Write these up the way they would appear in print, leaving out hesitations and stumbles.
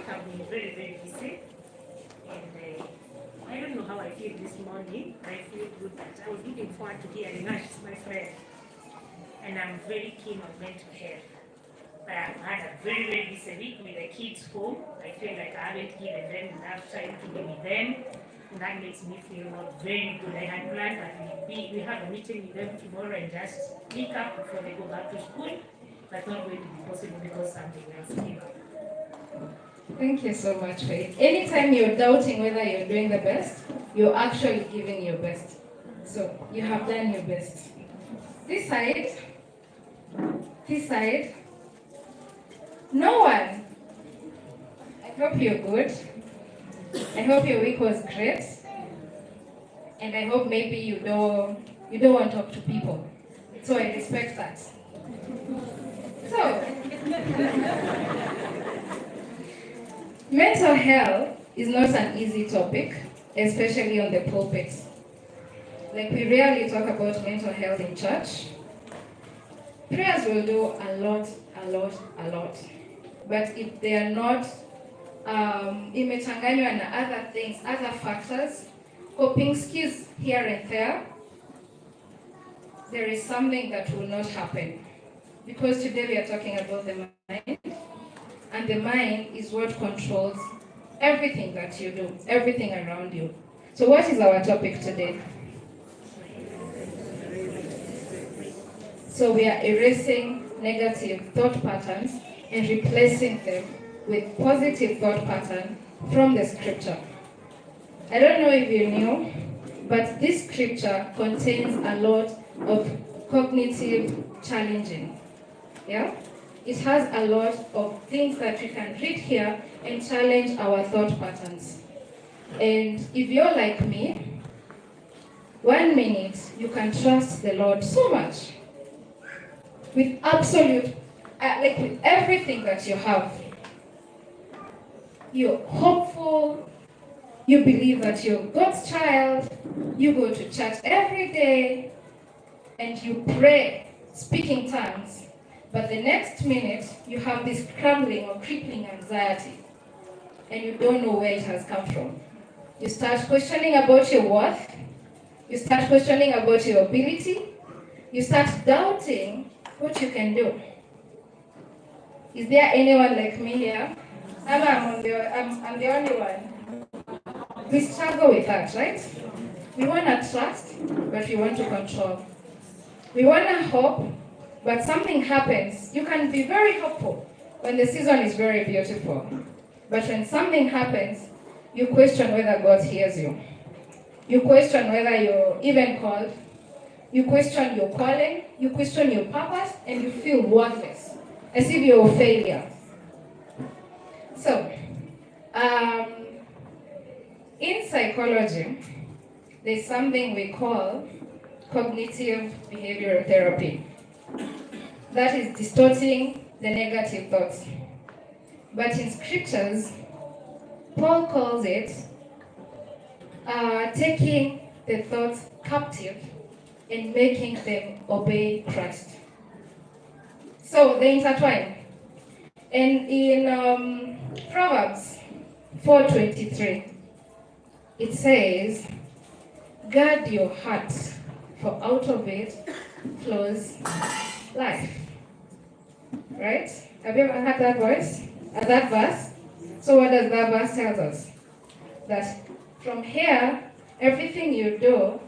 week I've been very, very busy. And I don't know how I feel this morning. I feel good, but I was looking forward to hearing Ash, my friend. And I'm very keen on mental health. But I've had a very, very busy week with the kids home. I feel like I haven't given them enough time to be with them. And that makes me feel very good. I had planned that we have a meeting with them tomorrow and just pick up before they go back to school. That's not going to be possible because something else came up. Thank you so much, Faith. Anytime you're doubting whether you're doing the best, you're actually giving your best. So you have done your best. This side, no one. I hope you're good. I hope your week was great. And I hope maybe you don't want to talk to people. So I respect that. So, mental health is not an easy topic, especially on the pulpit. Like, we rarely talk about mental health in church. Prayers will do a lot. But if they are not imechanganywa na other things, other factors, coping skills here and there is something that will not happen. Because today we are talking about the mind, and the mind is what controls everything that you do, everything around you. So what is our topic today? So we are erasing negative thought patterns and replacing them with positive thought patterns from the scripture. I don't know if you knew, but this scripture contains a lot of cognitive challenging. Yeah? It has a lot of things that we can read here and challenge our thought patterns. And if you're like me, 1 minute you can trust the Lord so much. With absolute, with everything that you have. You're hopeful, you believe that you're God's child, you go to church every day, and you pray, speaking tongues. But the next minute, you have this crumbling or crippling anxiety, and you don't know where it has come from. You start questioning about your worth. You start questioning about your ability. You start doubting what you can do. Is there anyone like me here? I'm the only one. We struggle with that, right? We want to trust, but we want to control. We want to hope, but something happens. You can be very hopeful when the season is very beautiful. But when something happens, you question whether God hears you. You question whether you're even called. You question your calling. You question your purpose, and you feel worthless, as if you're a failure. So, in psychology, there's something we call cognitive behavioral therapy. That is distorting the negative thoughts. But in scriptures, Paul calls it taking the thoughts captive and making them obey Christ. So they intertwine. And in Proverbs 4:23, it says, guard your heart, for out of it flows life. Right? Have you ever heard that voice? That verse? So what does that verse tell us? That from here, everything you do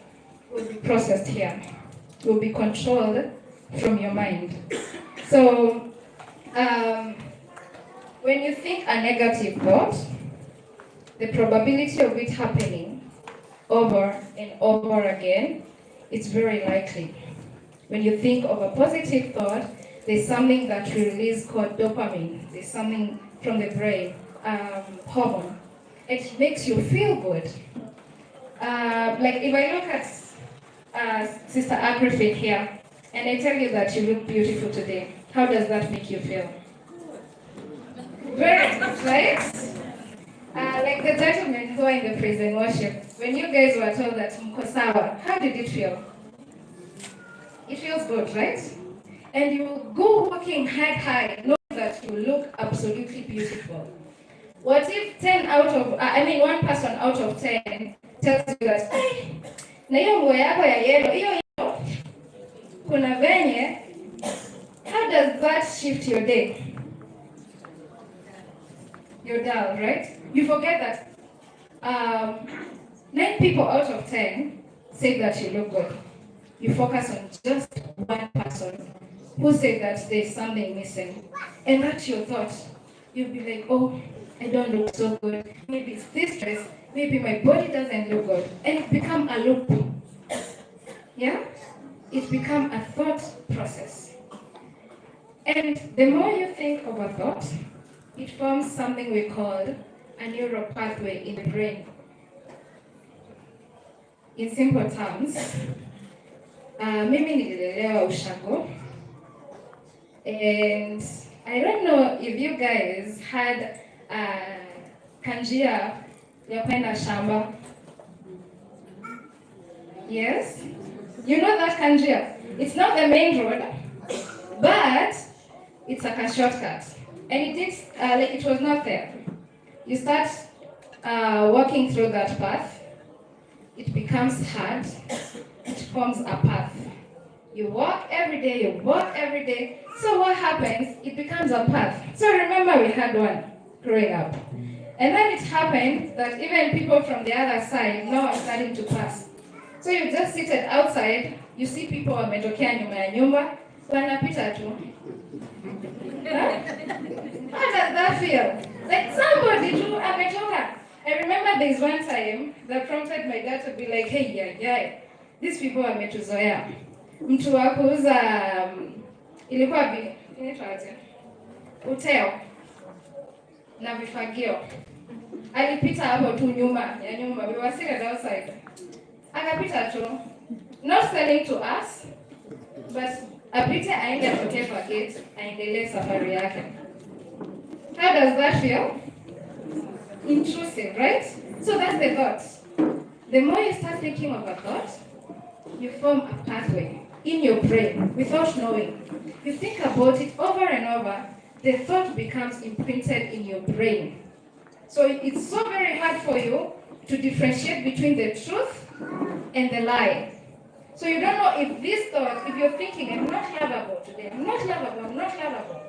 will be processed here, will be controlled from your mind. So, when you think a negative thought, the probability of it happening over and over again, it's very likely. When you think of a positive thought, there's something that we release called dopamine. There's something from the brain, hormone. It makes you feel good. Like if I look at Sister Agrifin here, and I tell you that you look beautiful today, how does that make you feel? Very good, right? Like the gentlemen who are in the praise and worship, when you guys were told that mko sawa, how did it feel? It feels good, right? And you go walking head high, knowing that you look absolutely beautiful. What if 1 person out of 10 tells you that, "Hey, na hiyo nguo yako ya yellow, hiyo kuna venye," how does that shift your day? You're dull, right? You forget that 9 people out of 10 say that you look good. You focus on just 1 person who said that there's something missing. And that's your thought. You'll be like, oh, I don't look so good. Maybe it's this dress. Maybe my body doesn't look good. And it becomes a loop. Yeah? It becomes a thought process. And the more you think of a thought, it forms something we call a neural pathway in the brain. In simple terms, mimi nililelewa ushago, and I don't know if you guys had kanjia ya kwenda shamba. Yes? You know that kanjia? It's not the main road, but it's like a shortcut. And it was not there. You start walking through that path, it becomes hard, it forms a path. You walk every day, so what happens? It becomes a path. So remember we had one growing up. And then it happened that even people from the other side now are starting to pass. So you just seated outside, you see people wametokea nyuma ya nyumba, wanapita tu. How does that feel? Like somebody too ametoka. I remember there's one time that prompted my dad to be like, hey, yeah, these people wametuzoea. Mtu wa kuuza ilikuwa inaitwa aje? Uteo na vifagio. Alipita hapo tu nyuma ya nyumba. We were sitting outside. Akapita tu. Not selling to us, but apite aende atoke kwa gate, aendelee safari yake. How does that feel? Intrusive, right? So that's the thought. The more you start thinking of a thought, you form a pathway in your brain without knowing. You think about it over and over, the thought becomes imprinted in your brain. So it's so very hard for you to differentiate between the truth and the lie. So you don't know if this thought, if you're thinking, I'm not lovable today, I'm not lovable.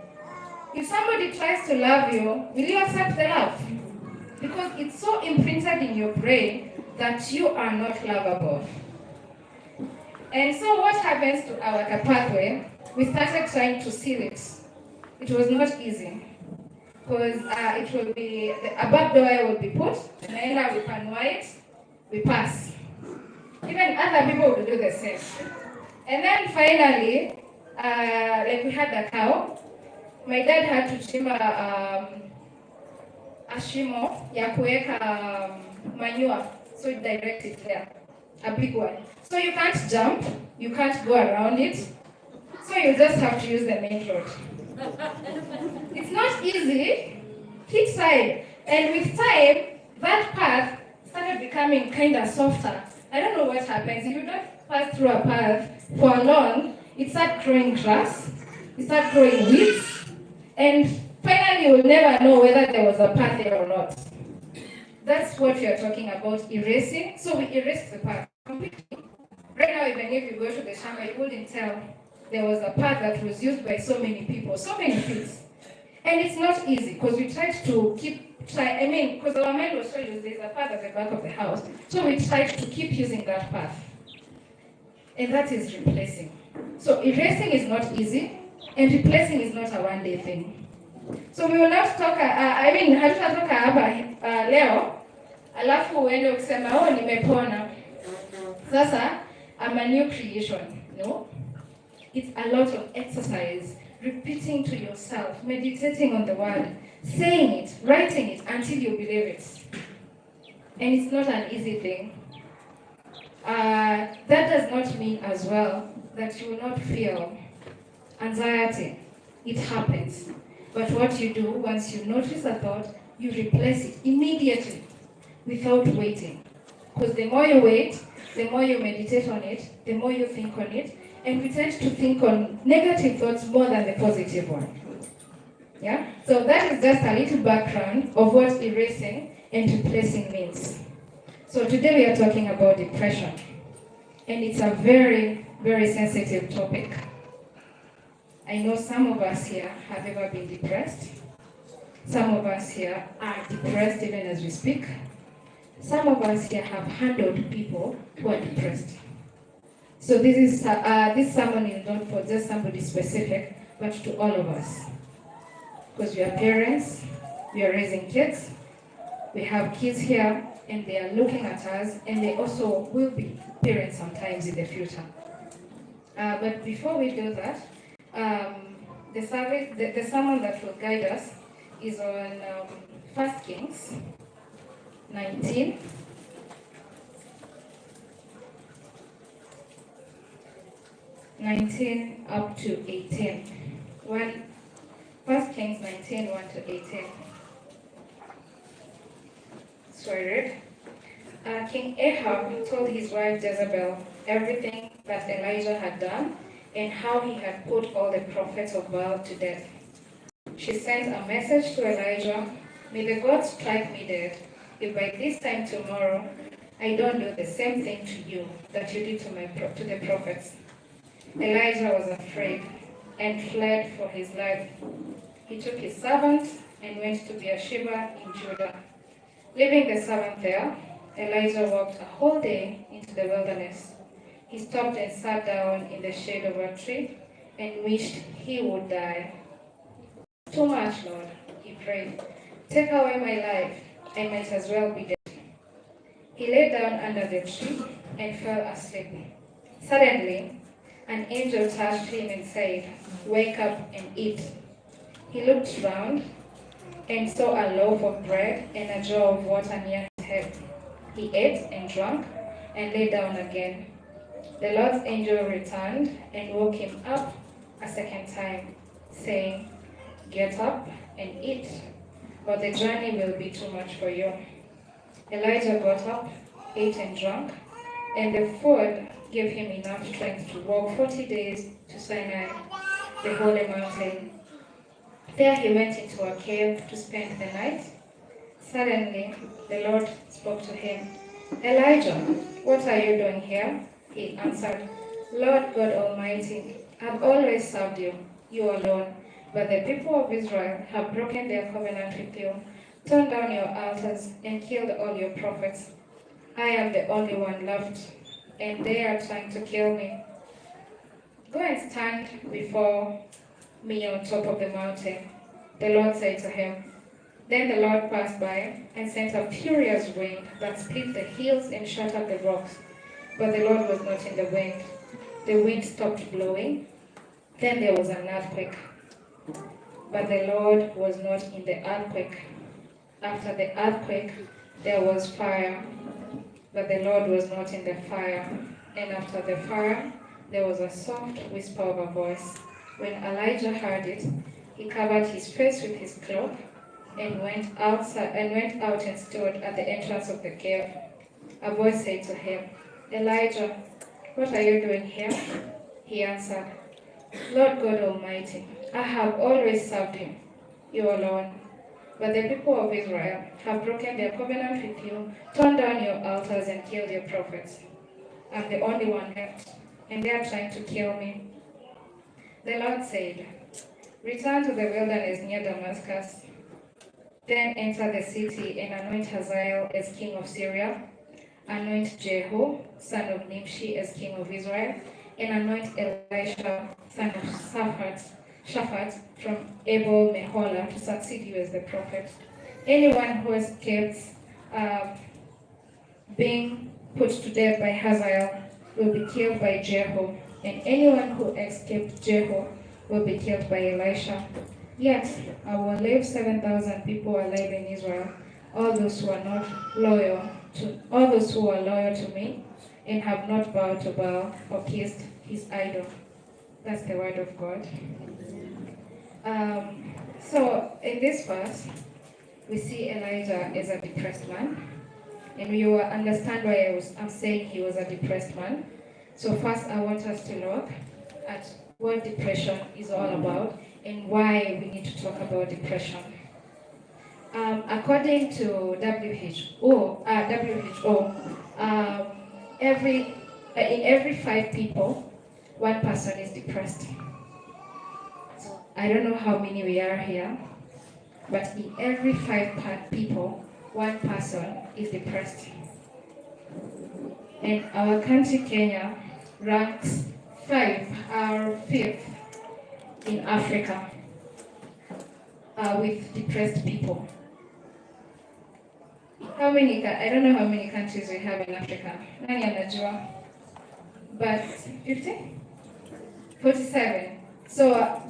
If somebody tries to love you, will you accept the love? Because it's so imprinted in your brain that you are not lovable. And so what happens to our pathway? We started trying to seal it. It was not easy. Because it will be, a back door will be put, and then we can white, we pass. Even other people will do the same. And then finally, like we had a cow, my dad had to chimba a shimo ya kuweka manure, so it directs it there, a big one. So you can't jump, you can't go around it, so you just have to use the main road. It's not easy, he tried, and with time, that path started becoming kind of softer. I don't know what happens. If you don't pass through a path for long, it starts growing grass, it starts growing weeds, and finally you will never know whether there was a path there or not. That's what you're talking about, erasing. So we erased the path completely. Right now, even if you go to the shamba, you wouldn't tell there was a path that was used by so many people, so many kids. And it's not easy, because we tried to because our mind was so used, there's a path at the back of the house. So we tried to keep using that path. And that is replacing. So erasing is not easy, and replacing is not a one-day thing. So we will not talk, hatutatoka hapa leo, alafu uende ukisema, oh, nimepona. Sasa, I'm a new creation, no? It's a lot of exercise, repeating to yourself, meditating on the word, saying it, writing it until you believe it. And it's not an easy thing. That does not mean as well that you will not feel anxiety. It happens. But what you do, once you notice a thought, you replace it immediately without waiting. Because the more you wait, the more you meditate on it, the more you think on it, and we tend to think on negative thoughts more than the positive one. Yeah? So that is just a little background of what erasing and replacing means. So today we are talking about depression. And it's a very, very sensitive topic. I know some of us here have ever been depressed. Some of us here are depressed even as we speak. Some of us here have handled people who are depressed. So this sermon is not for just somebody specific, but to all of us. Because we are parents, we are raising kids, we have kids here, and they are looking at us, and they also will be parents sometimes in the future. But before we do that, the sermon that will guide us is on 1 Kings 19. Up to 18. 1 Kings 19, 1 to 18. So I read. King Ahab told his wife Jezebel everything that Elijah had done and how he had put all the prophets of Baal to death. She sent a message to Elijah, "May the gods strike me dead if by this time tomorrow I don't do the same thing to you that you did to the prophets." Elijah was afraid and fled for his life. He took his servant and went to Beersheba in Judah. Leaving the servant there, Elijah walked a whole day into the wilderness. He stopped and sat down in the shade of a tree and wished he would die. "Too much, Lord," he prayed. "Take away my life. I might as well be dead." He lay down under the tree and fell asleep. Suddenly, an angel touched him and said, "Wake up and eat." He looked round and saw a loaf of bread and a jar of water near his head. He ate and drank and lay down again. The Lord's angel returned and woke him up a second time, saying, "Get up and eat, or the journey will be too much for you." Elijah got up, ate and drank, and the food gave him enough strength to walk 40 days to Sinai, the holy mountain. There he went into a cave to spend the night. Suddenly, the Lord spoke to him. "Elijah, what are you doing here?" He answered, "Lord God Almighty, I've always served you, you alone, but the people of Israel have broken their covenant with you, torn down your altars, and killed all your prophets. I am the only one left, and they are trying to kill me. Go and stand before me on top of the mountain," the Lord said to him. Then the Lord passed by and sent a furious wind that split the hills and shattered the rocks. But the Lord was not in the wind. The wind stopped blowing. Then there was an earthquake. But the Lord was not in the earthquake. After the earthquake, there was fire. But the Lord was not in the fire. And after the fire, there was a soft whisper of a voice. When Elijah heard it, he covered his face with his cloak and went out and stood at the entrance of the cave. A voice said to him, "Elijah, what are you doing here?" He answered, "Lord God Almighty, I have always served him, you alone. But the people of Israel have broken their covenant with you, torn down your altars, and killed your prophets. I'm the only one left, and they are trying to kill me." The Lord said, "Return to the wilderness near Damascus. Then enter the city and anoint Hazael as king of Syria. Anoint Jehu, son of Nimshi, as king of Israel, and anoint Elisha, son of Shaphat from Abel Meholah, to succeed you as the prophet. Anyone who escapes being put to death by Hazael will be killed by Jehu, and anyone who escaped Jehu will be killed by Elisha. Yet I will leave 7,000 people alive in Israel, all those who are loyal to me and have not bowed to Baal or kissed his idol." That's the word of God. So in this verse, we see Elijah as a depressed man, and we will understand why I'm saying he was a depressed man. So first, I want us to look at what depression is all about and why we need to talk about depression. According to WHO, in every 5 people, 1 person is depressed. So I don't know how many we are here, but in every 5 people, 1 person is depressed. And our country, Kenya, ranks 5th in Africa with depressed people. I don't know how many countries we have in Africa. Nani anajua? But 50? 47. So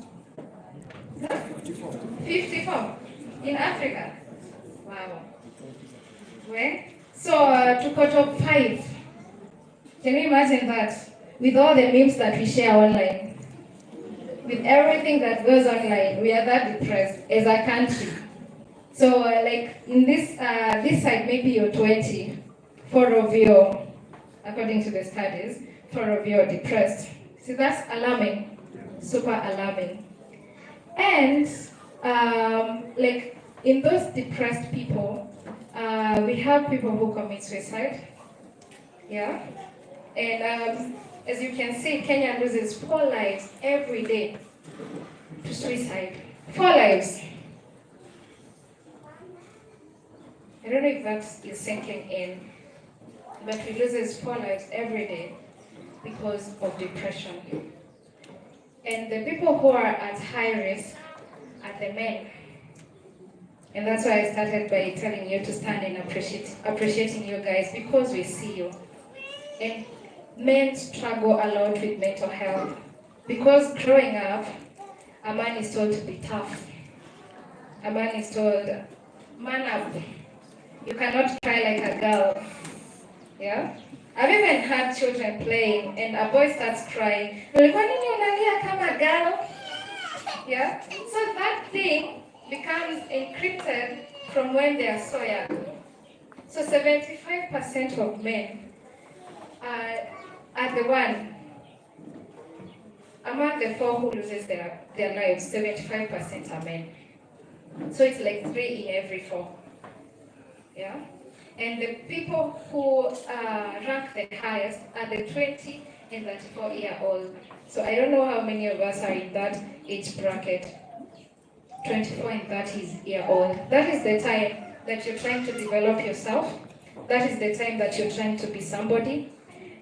54 in Africa. Wow. Where? So to go top 5. Can you imagine that? With all the memes that we share online, with everything that goes online, we are that depressed as a country. So like in this side, maybe you're 20, 4 of you, according to the studies, 4 of you are depressed. So that's alarming, super alarming. And like in those depressed people, we have people who commit suicide. Yeah. And as you can see, Kenya loses 4 lives every day to suicide. 4 lives. I don't know if that is sinking in, but we lose 4 lives every day because of depression. And the people who are at high risk are the men. And that's why I started by telling you to stand and appreciating you guys, because we see you. And men struggle a lot with mental health because growing up, a man is told to be tough. A man is told, man up. You cannot cry like a girl. Yeah? I've even had children playing and a boy starts crying. Ulikuwa nini unalia kama girl? Yeah? So that thing becomes encrypted from when they are so young. So 75% of men are the one among the 4 who loses their lives. 75% are men. So it's like 3 in every 4. Yeah? And the people who rank the highest are the 20 and 34-year-old. So I don't know how many of us are in that age bracket. 24 and 30-year-old. That is the time that you're trying to develop yourself. That is the time that you're trying to be somebody.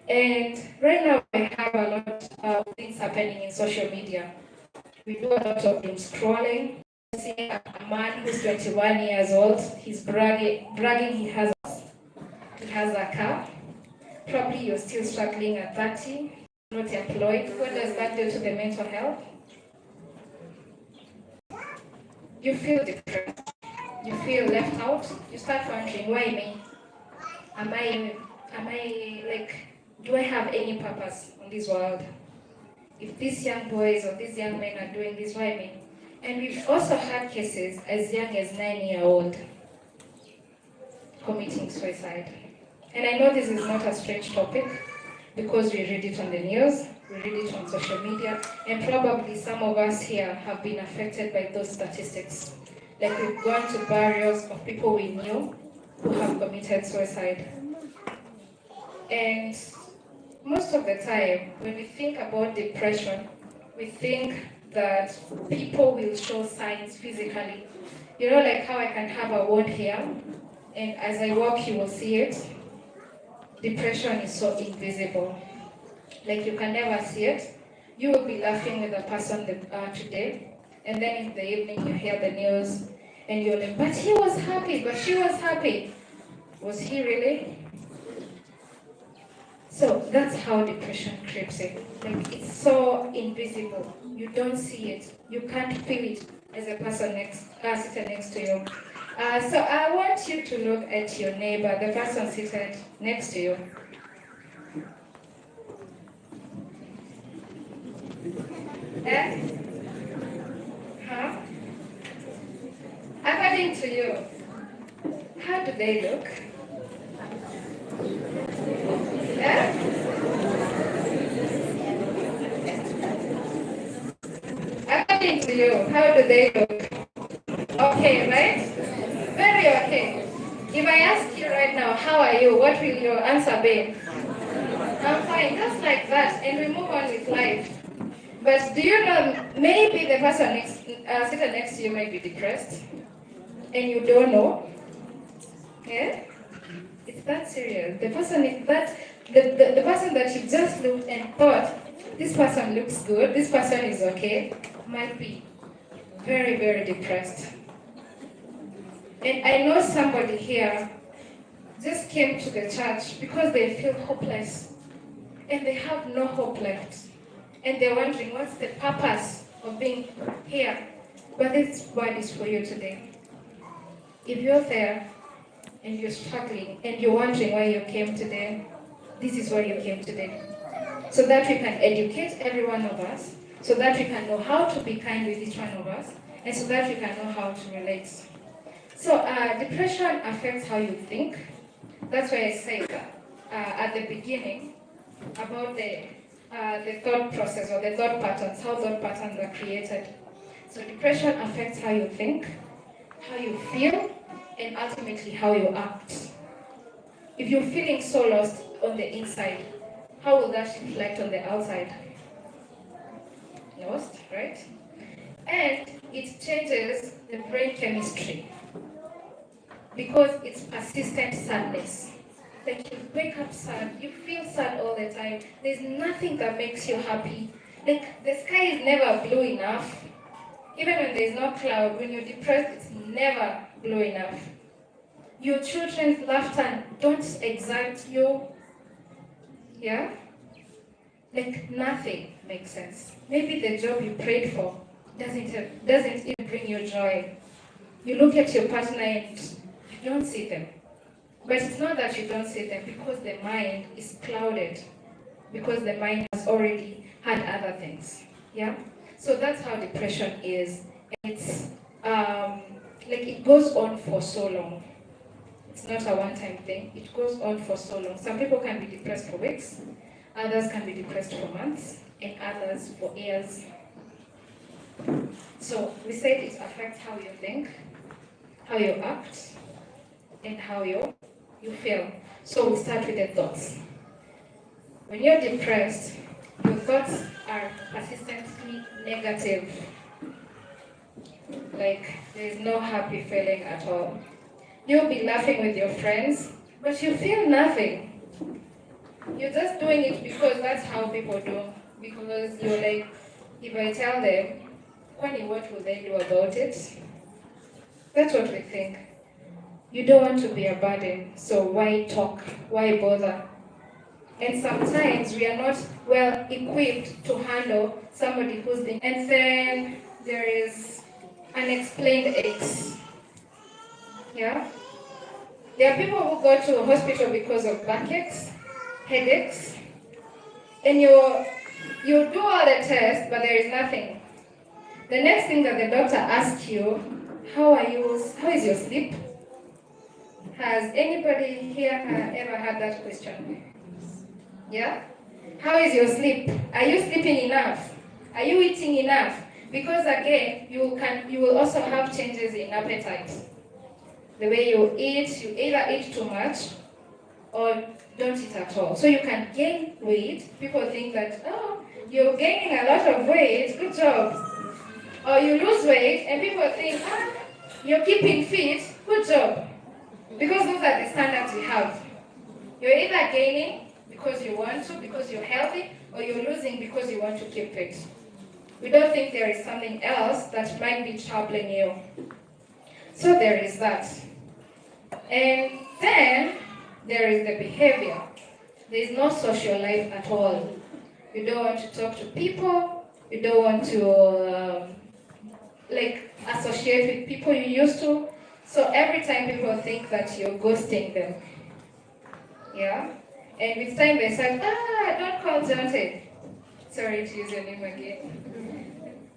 And right now I have a lot of things happening in social media. We do a lot of doom scrolling. See a man who's 21 years old, he's bragging he has a car. Probably you're still struggling at 30, not employed. What does that do to the mental health? You feel depressed. You feel left out. You start wondering, why me? Am I like, do I have any purpose in this world? If these young boys or these young men are doing this, why me? And we've also had cases as young as 9-year-old committing suicide. And I know this is not a strange topic because we read it on the news, we read it on social media, and probably some of us here have been affected by those statistics. Like we've gone to burials of people we knew who have committed suicide. And most of the time, when we think about depression, we think that people will show signs physically. You know, like how I can have a wound here, and as I walk, you will see it. Depression is so invisible. Like you can never see it. You will be laughing with a person today, and then in the evening you hear the news, and you're like, but he was happy, but she was happy. Was he really? So that's how depression creeps in. Like it's so invisible. You don't see it. You can't feel it as a person sitting next to you. So I want you to look at your neighbor, the person seated next to you. Huh? According to you, how do they look? According to you? How do they look? Okay, right? Very okay. If I ask you right now, how are you? What will your answer be? I'm fine, just like that, and we move on with life. But do you know, maybe the person sitting next to you might be depressed, and you don't know. Yeah? It's that serious. The person is that the person that you just looked and thought, this person looks good, this person is okay, might be very, very depressed. And I know somebody here just came to the church because they feel hopeless and they have no hope left. And they're wondering what's the purpose of being here. But this word is for you today. If you're there and you're struggling and you're wondering why you came today, this is why you came today. So that we can educate every one of us, so that we can know how to be kind with each one of us, and so that we can know how to relate. So depression affects how you think. That's why I said at the beginning about the thought process or the thought patterns, how thought patterns are created. So depression affects how you think, how you feel, and ultimately how you act. If you're feeling so lost on the inside, how will that reflect on the outside? Lost, right? And it changes the brain chemistry because it's persistent sadness. Like you wake up sad, you feel sad all the time. There's nothing that makes you happy. Like the sky is never blue enough. Even when there's no cloud, when you're depressed, it's never blue enough. Your children's laughter don't excite you. Yeah? Like nothing makes sense. Maybe the job you prayed for doesn't even bring you joy. You look at your partner and you don't see them. But it's not that you don't see them, because the mind is clouded. Because the mind has already had other things. Yeah? So that's how depression is. It's like it goes on for so long. It's not a one-time thing. It goes on for so long. Some people can be depressed for weeks, others can be depressed for months, and others for years. So we said it affects how you think, how you act, and how you feel. So we start with the thoughts. When you're depressed, your thoughts are persistently negative. Like there's no happy feeling at all. You'll be laughing with your friends, but you feel nothing. You're just doing it because that's how people do. Because you're like, if I tell them, what will they do about it? That's what we think. You don't want to be a burden, so why talk? Why bother? And sometimes we are not well equipped to handle somebody who's been. And then there is unexplained aches. Yeah? There are people who go to a hospital because of backaches, headaches, and you do all the tests, but there is nothing. The next thing that the doctor asks you, how is your sleep? Has anybody here ever had that question? Yeah? How is your sleep? Are you sleeping enough? Are you eating enough? Because again, you will also have changes in appetite. The way you eat, you either eat too much or don't eat at all. So you can gain weight. People think that, oh, you're gaining a lot of weight, good job. Or you lose weight and people think, you're keeping fit, good job. Because those are the standards we have. You're either gaining because you want to, because you're healthy, or you're losing because you want to keep fit. We don't think there is something else that might be troubling you. So there is that. And then there is the behavior. There is no social life at all. You don't want to talk to people. You don't want to associate with people you used to. So every time people think that you're ghosting them. Yeah? And with time they say, don't call Jonte. Sorry to use your name again.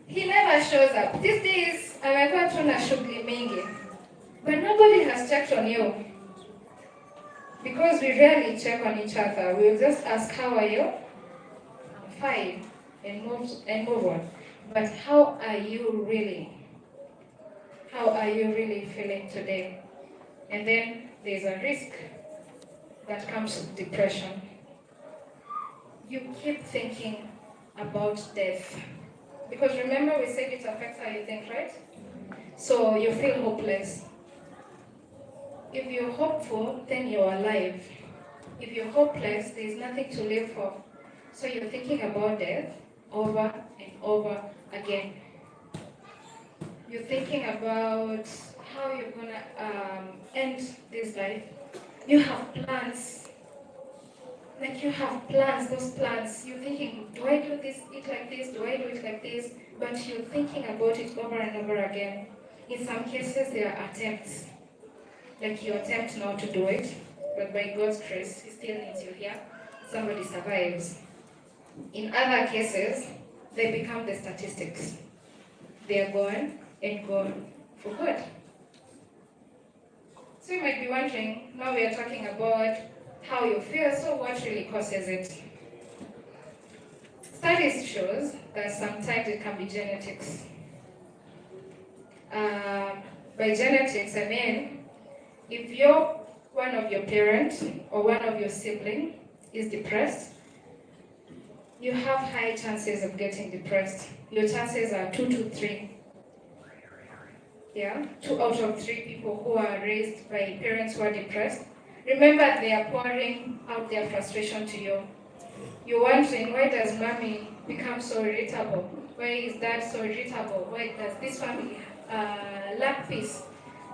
He never shows up. These days, amekuwa tu na shughuli mingi. But nobody has checked on you. Because we rarely check on each other. We'll just ask, how are you? I'm fine. And move on. but how are you really? How are you really feeling today? And then there's a risk that comes with depression. You keep thinking about death. Because remember we said it affects how you think, right? So you feel hopeless. If you're hopeful, then you're alive. If you're hopeless, there's nothing to live for. So you're thinking about death over and over again. You're thinking about how you're gonna end this life. You have plans. Like you have plans, those plans. You're thinking, do I do this, it like this? Do I do it like this? But you're thinking about it over and over again. In some cases, there are attempts. Like you attempt not to do it, but by God's grace, He still needs you here. Somebody survives. In other cases, they become the statistics. They are gone and gone for good. So you might be wondering, now we are talking about how you feel, so what really causes it? Studies shows that sometimes it can be genetics. By genetics, I mean, if one of your parents or one of your siblings is depressed, you have high chances of getting depressed. Your chances are 2 to 3. Yeah, 2 out of 3 people who are raised by parents who are depressed. Remember, they are pouring out their frustration to you. You're wondering, why does mommy become so irritable? Why is dad so irritable? Why does this family lack peace?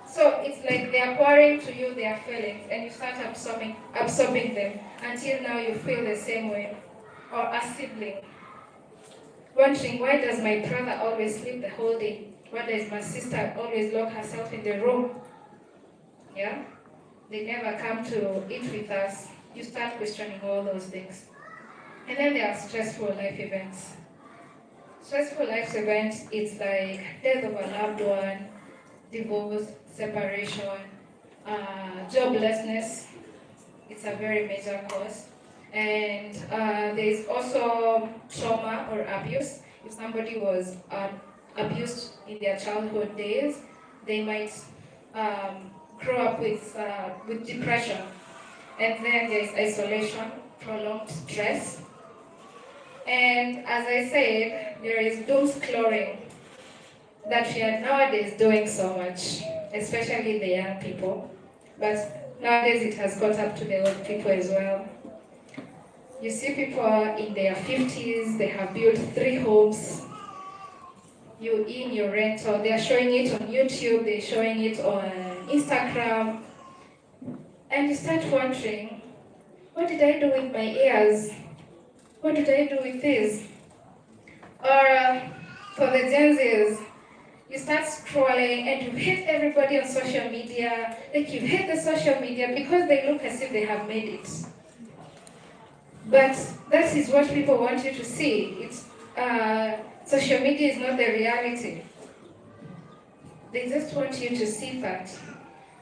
So it's like they are pouring to you their feelings, and you start absorbing them until now you feel the same way. Or a sibling, wondering, why does my brother always sleep the whole day? Why does my sister always lock herself in the room? Yeah? They never come to eat with us. You start questioning all those things. And then there are stressful life events. Stressful life events, it's like death of a loved one, divorce, separation, joblessness. It's a very major cause. And there is also trauma or abuse. If somebody was abused in their childhood days, they might grow up with depression. And then there is isolation, prolonged stress. And as I said, there is doom scrolling that we are nowadays doing so much, especially the young people. But nowadays it has got up to the old people as well. You see people in their 50s, they have built 3 homes. You in your rental, they are showing it on YouTube, they're showing it on Instagram. And you start wondering, what did I do with my ears? What did I do with this? Or for the Gen Zs, you start scrolling and you hate everybody on social media. Like you hate the social media because they look as if they have made it. But that is what people want you to see. It's social media is not the reality. They just want you to see that.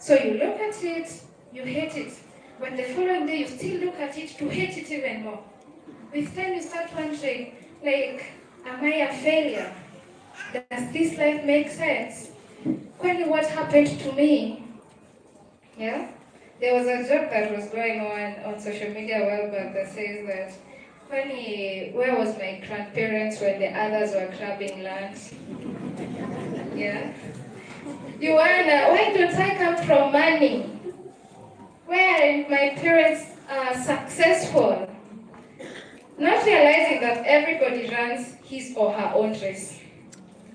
So you look at it, you hate it. But the following day you still look at it to hate it even more. With time you start wondering, like, am I a failure? Does this life make sense? Kwani what happened to me? Yeah? There was a joke that was going on social media a while back that says that, where was my grandparents when the others were grabbing land? Yeah? You wonder, why don't I come from money? Where are my parents successful? Not realizing that everybody runs his or her own race.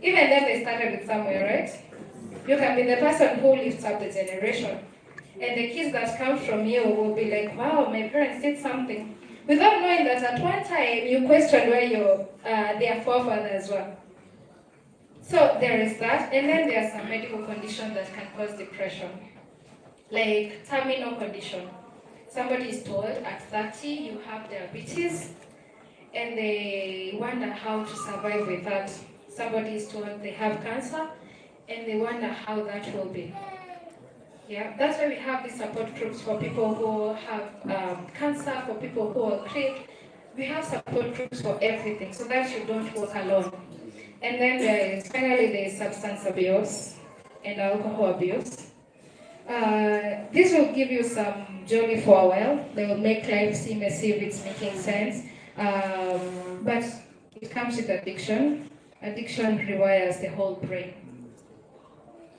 Even then they started it somewhere, right? You can be the person who lifts up the generation. And the kids that come from you will be like, wow, my parents did something. Without knowing that at one time you questioned where their forefathers were. So there is that, and then there are some medical conditions that can cause depression. Like terminal condition. Somebody is told at 30 you have diabetes, and they wonder how to survive with that. Somebody is told they have cancer, and they wonder how that will be. Yeah, that's why we have these support groups for people who have cancer, for people who are sick. We have support groups for everything, so that you don't walk alone. And then there is substance abuse and alcohol abuse. This will give you some jolly for a while. They will make life seem as if it's making sense. But it comes with addiction. Addiction rewires the whole brain.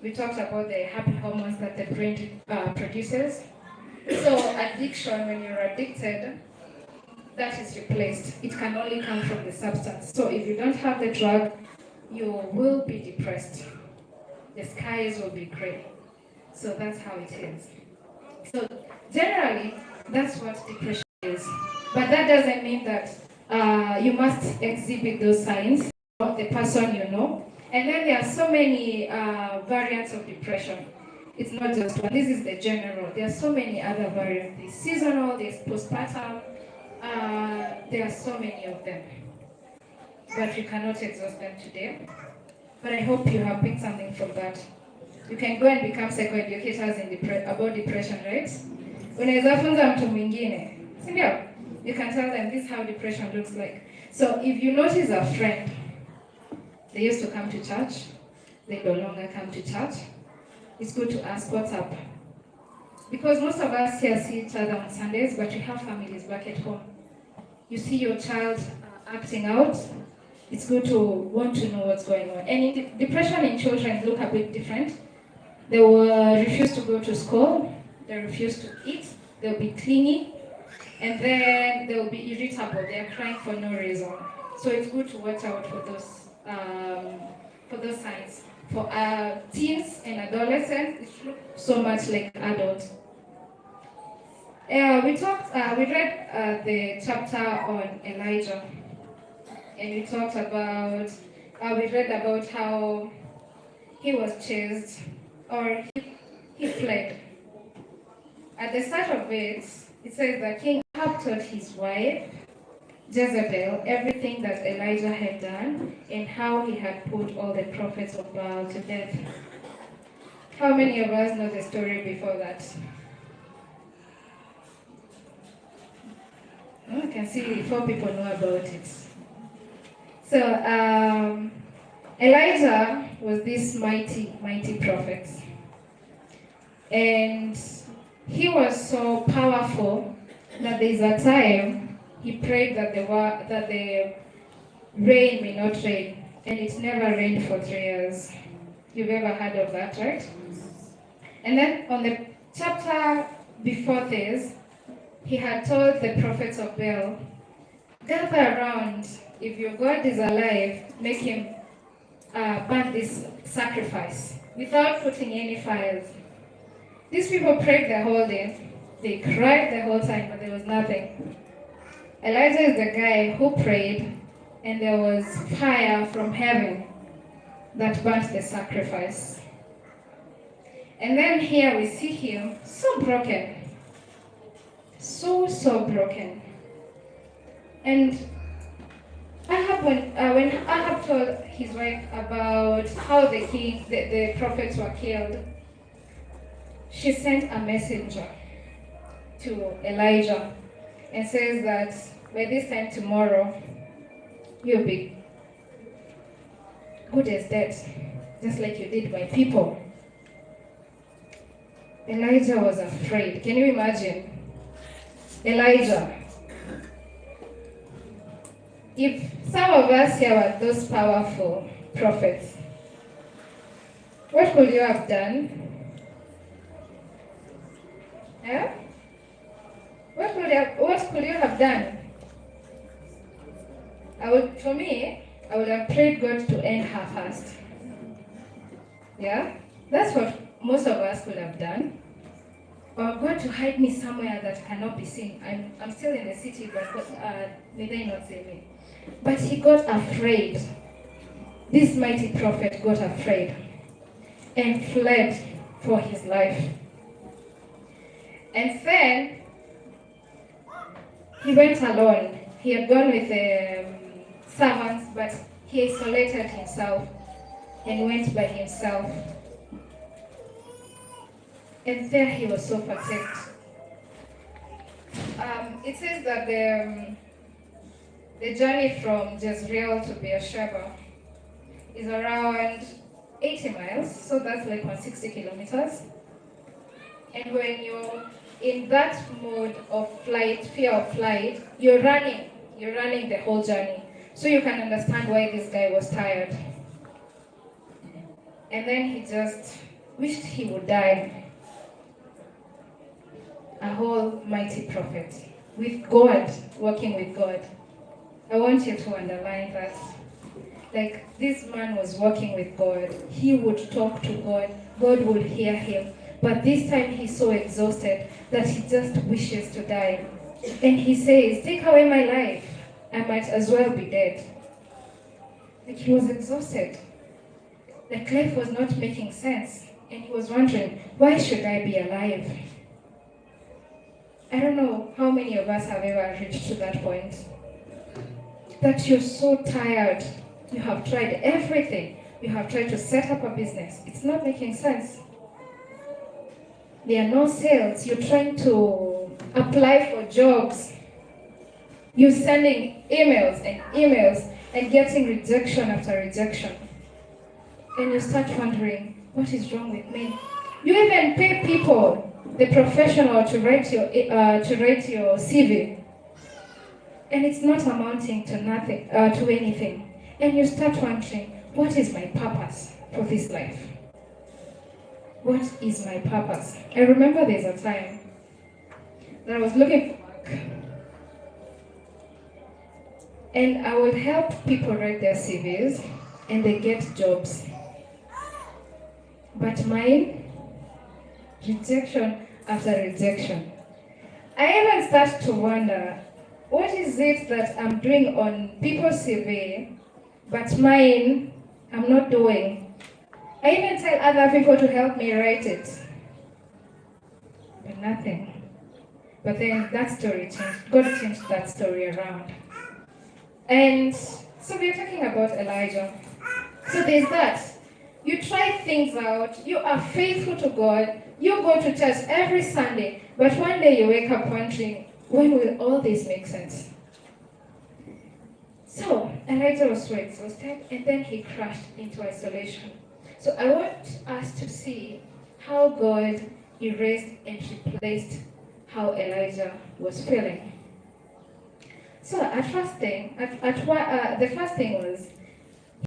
We talked about the happy hormones that the brain produces. So addiction, when you're addicted, that is replaced. It can only come from the substance. So if you don't have the drug, you will be depressed. The skies will be gray. So that's how it is. So generally, that's what depression is. But that doesn't mean that you must exhibit those signs of the person you know. And then there are so many variants of depression. It's not just one. This is the general. There are so many other variants. There's seasonal, there's postpartum. There are so many of them. But we cannot exhaust them today. But I hope you have picked something from that. You can go and become psychoeducators about depression, right? Unaweza funza mtu mwingine, si ndio? You can tell them this is how depression looks like. So if you notice a friend, they used to come to church, they no longer come to church, it's good to ask what's up. Because most of us here see each other on Sundays, but we have families back at home. You see your child acting out, it's good to want to know what's going on. And depression in children look a bit different. They will refuse to go to school, they refuse to eat, they'll be clingy, and then they'll be irritable, they're crying for no reason. So it's good to watch out for those signs. For teens and adolescents, it looks so much like adults. We read the chapter on Elijah, and we talked about, we read about how he was chased, or he fled. At the start of it, it says that King Ahab told his wife, Jezebel, everything that Elijah had done and how he had put all the prophets of Baal to death. How many of us know the story before that? Oh, I can see 4 people know about it. So Elijah was this mighty prophet. And he was so powerful that there's a time he prayed that the rain may not rain, and it never rained for 3 years. You've ever heard of that, right? And then on the chapter before this, he had told the prophets of Baal, gather around, if your God is alive, make him burn this sacrifice without putting any fires. These people prayed the whole day. They cried the whole time, but there was nothing. Elijah is the guy who prayed, and there was fire from heaven that burnt the sacrifice. And then here we see him so broken. So broken. And when Ahab told his wife about how the prophets were killed, she sent a messenger to Elijah and says that by this time tomorrow, you'll be good as dead, just like you did my people. Elijah was afraid. Can you imagine? Elijah. If some of us here were those powerful prophets, what could you have done? Yeah? What could you have done? I would have prayed God to end her fast. Yeah? That's what most of us could have done. Or God to hide me somewhere that cannot be seen. I'm still in the city, but may they not see me. But he got afraid. This mighty prophet got afraid and fled for his life. And then he went alone. He had gone with servants, but he isolated himself and went by himself. And there he was so fatigued. It says that the journey from Jezreel to Beersheba is around 80 miles, so that's like 160 kilometers. And when you're in that mode of flight, fear of flight, you're running the whole journey. So you can understand why this guy was tired. And then he just wished he would die. A whole mighty prophet, with God, working with God. I want you to underline that. Like, this man was working with God. He would talk to God. God would hear him. But this time he's so exhausted that he just wishes to die. And he says, take away my life. I might as well be dead. Like, he was exhausted. Like, life was not making sense. And he was wondering, why should I be alive? I don't know how many of us have ever reached to that point. That you're so tired. You have tried everything. You have tried to set up a business. It's not making sense. There are no sales. You're trying to apply for jobs. You're sending emails and getting rejection after rejection. And you start wondering, what is wrong with me? You even pay people, the professional, to write your CV, and it's not amounting to nothing, to anything. And you start wondering, what is my purpose for this life? What is my purpose? I remember there's a time that I was looking for work, and I would help people write their CVs, and they get jobs. But mine, rejection after rejection. I even start to wonder, what is it that I'm doing on people's CV, but mine, I'm not doing? I even tell other people to help me write it, but nothing. But then that story changed. God changed that story around. And so we're talking about Elijah. So there's that. You try things out, you are faithful to God, you go to church every Sunday, but one day you wake up wondering, when will all this make sense? So Elijah was so exhausted, and then he crashed into isolation. So I want us to see how God erased and replaced how Elijah was feeling. So the first thing was